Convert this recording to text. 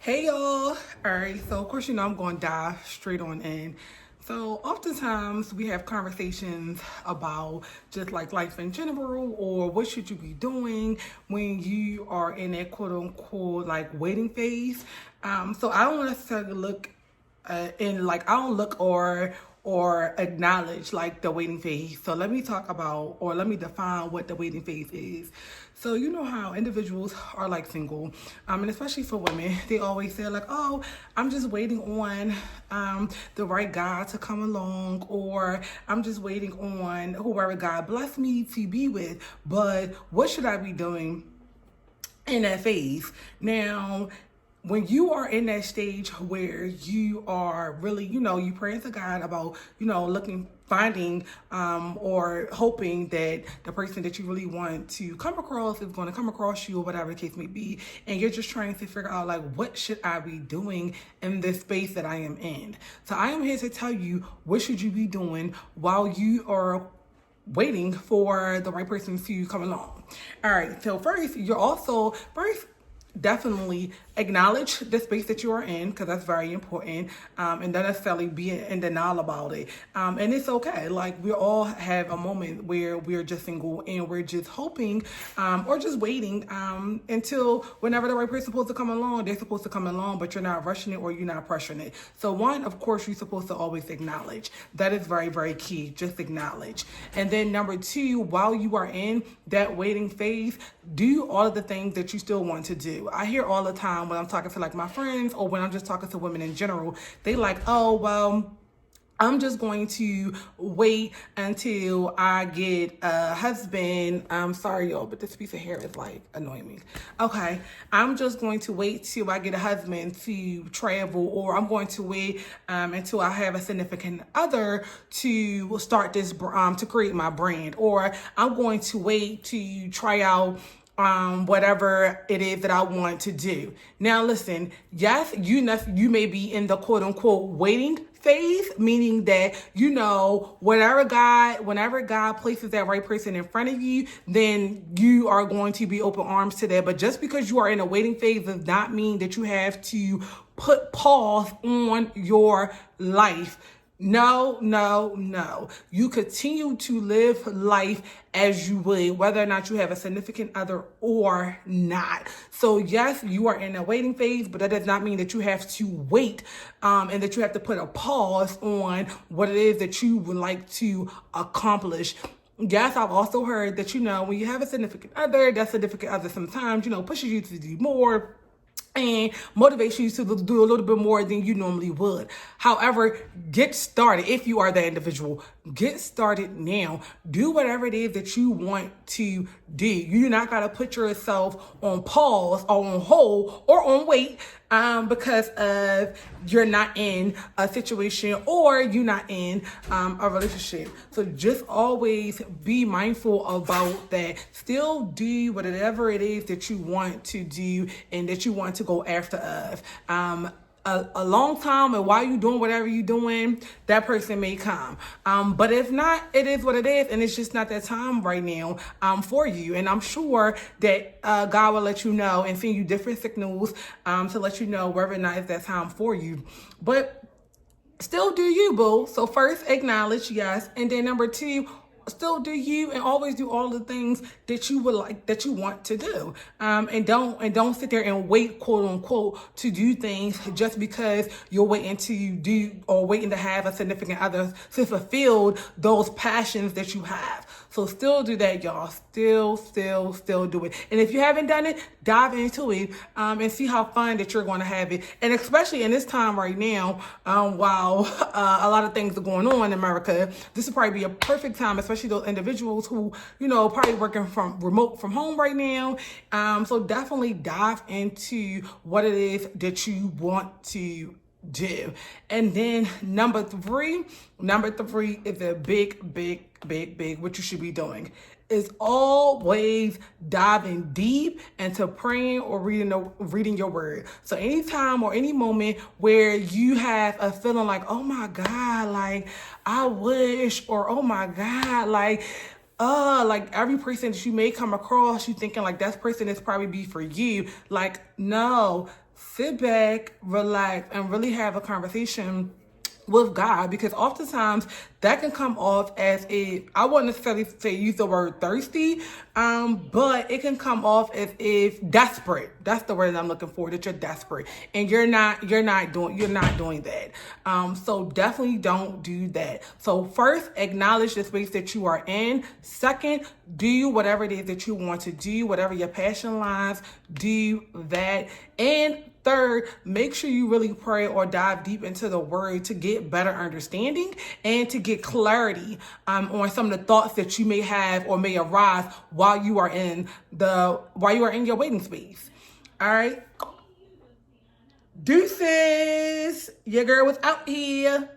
Hey y'all. Alright, so of course I'm going to dive straight on in. So oftentimes we have conversations about just like life in general, or what should you be doing when you are in that quote unquote like waiting phase. So I don't necessarily look in like I don't look or acknowledge like the waiting phase. So let me talk about, or let me define what the waiting phase is. So you know how individuals are like single, and especially for women, they always say like, "Oh, I'm just waiting on the right guy to come along," or "I'm just waiting on whoever God bless me to be with." But what should I be doing in that phase? Now, when you are in that stage where you are really, you praying to God about, finding, or hoping that the person that you really want to come across is going to come across you, or whatever the case may be, and you're just trying to figure out like, what should I be doing in this space that I am in? So I am here to tell you, what should you be doing while you are waiting for the right person to come along. All right, so first definitely acknowledge the space that you are in, because that's very important, and don't necessarily be in denial about it. And it's okay. Like, we all have a moment where we're just single and we're just hoping, or just waiting, until whenever the right person's supposed to come along, they're supposed to come along, but you're not rushing it or you're not pressuring it. So one, of course, you're supposed to always acknowledge. That is very, very key. Just acknowledge. And then number two, while you are in that waiting phase, do all of the things that you still want to do. I hear all the time when I'm talking to like my friends, or when I'm just talking to women in general, they like, "Oh, well, I'm just going to wait until I get a husband." I'm sorry, y'all, but this piece of hair is like annoying me. Okay, I'm just going to wait till I get a husband to travel, or I'm going to wait until I have a significant other to start this, to create my brand, or I'm going to wait to try out whatever it is that I want to do. Now, listen, yes, you may be in the quote unquote waiting phase, meaning that, whenever God places that right person in front of you, then you are going to be open arms to that. But just because you are in a waiting phase does not mean that you have to put pause on your life. No, no, no. You continue to live life as you would, whether or not you have a significant other or not. So yes, you are in a waiting phase, but that does not mean that you have to wait, and that you have to put a pause on what it is that you would like to accomplish. Yes, I've also heard that, when you have a significant other, that significant other sometimes, pushes you to do more and motivates you to do a little bit more than you normally would. However, get started. If you are that individual, get started now. Do whatever it is that you want to do. You do not got to put yourself on pause or on hold or on wait, because of you're not in a situation, or you're not in a relationship. So just always be mindful about that. Still do whatever it is that you want to do and that you want to go after of. A long time, and while you doing whatever you doing, that person may come. But if not, it is what it is, and it's just not that time right now for you. And I'm sure that God will let you know and send you different signals to let you know whether or not it's that time for you. But still do you, boo. So first, acknowledge, yes. And then number two, still do you, and always do all the things that you would like, that you want to do. And don't sit there and wait, quote unquote, to do things just because you're waiting to do, or waiting to have a significant other to fulfill those passions that you have. So still do that, y'all. Still do it. And if you haven't done it, dive into it, and see how fun that you're going to have it. And especially in this time right now, while a lot of things are going on in America, this would probably be a perfect time, especially those individuals who, probably working from remote from home right now. So definitely dive into what it is that you want to do. And then number three is a big what you should be doing is always diving deep into praying or reading your word. So anytime or any moment where you have a feeling like, oh my God, like I wish, or oh my God, like every person that you may come across, you thinking like that person is probably be for you. Like, no, sit back, relax, and really have a conversation with God, because oftentimes that can come off as I wouldn't necessarily say use the word thirsty, but it can come off as if desperate. That's the word that I'm looking for, that you're desperate and you're not doing that. So definitely don't do that. So first, acknowledge the space that you are in. Second, do whatever it is that you want to do, whatever your passion lies, do that. And third, make sure you really pray or dive deep into the word to get better understanding and to get clarity on some of the thoughts that you may have or may arise while you are in your waiting space. All right. Deuces. Your girl was out here.